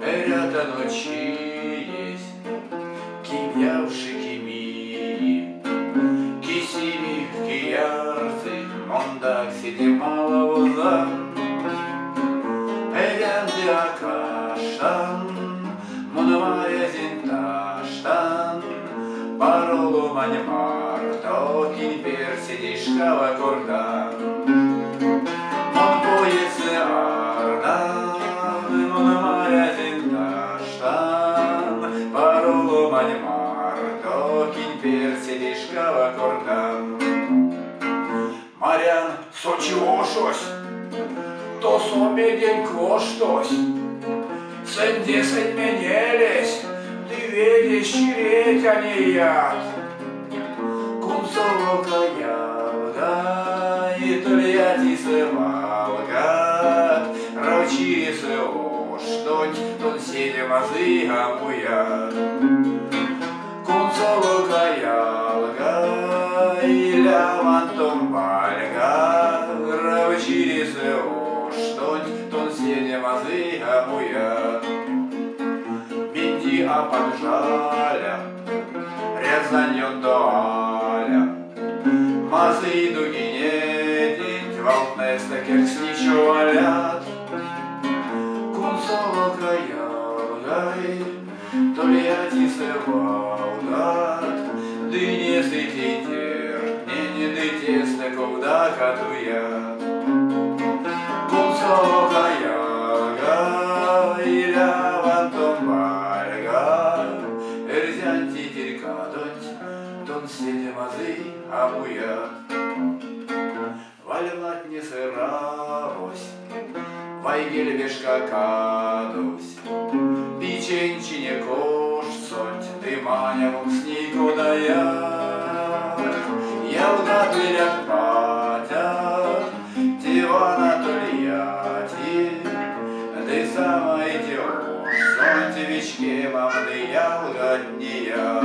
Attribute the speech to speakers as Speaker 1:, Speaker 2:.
Speaker 1: Ряда ночи есть, кипявши кими, кисими киярцы, мондак сиди мало узам, Egendi akastan, munumaya zintashtan, Parolu manimar, kin persidishka vakordan. Mon poyesi ardan, munumaya zintashtan, Parolu manimar, kin persidishka vakordan. Марян, сочиошось, то собедень коштось, сендесень менелись, ты ведешь чиреть, а не яд. Кунцовока явда, и тольятисы валгат, рачисы оштонь, тон сидя мазы амуяд. Кунцовока явда, и лявантом вальгат, рачисы оштонь, тон сидя мазы амуяд. Минди апанжаля, Рязаньон доаля, мазы дугине, день волнеста керсничо валят. Кунцовока явгай, тольятисы валгат, дынесы титер, не дытесны ковда катуят. Кунцовока явгай, лявантом вальгат, Эрзянь титер кадонь, тон сидя мазы амуят. Вальват не сыравось, вайгель вешка кадось, печенчи не кошцонь, дыманявом снику даят. Явда тылят патят, дивана тольяти, ты сама идешь, сонь вичке мамны ялгадния.